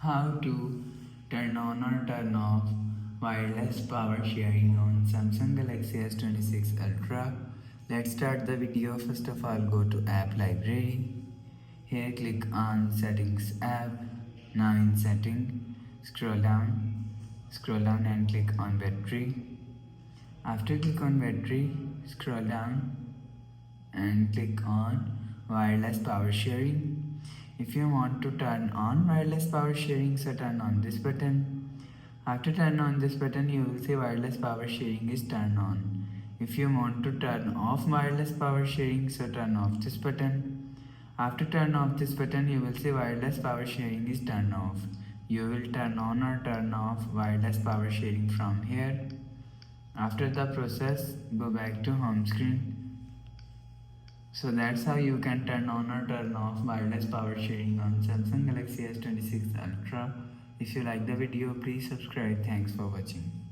How to turn on or turn off wireless power sharing on Samsung Galaxy S26 Ultra. Let's start the video. First of all, go to App Library. Here click on Settings app. Now in Setting, scroll down and click on Battery. After click on Battery, scroll down and click on wireless power sharing. If you want to turn on wireless power sharing, so turn on this button. After turn on this button, you will see wireless power sharing is turned on. If you want to turn off wireless power sharing, so turn off this button. After turn off this button, you will see wireless power sharing is turned off. You will turn on or turn off wireless power sharing from here. After the process, go back to home screen. So that's how you can turn on or turn off wireless power sharing on Samsung Galaxy S26 Ultra. If you like the video, please subscribe. Thanks for watching.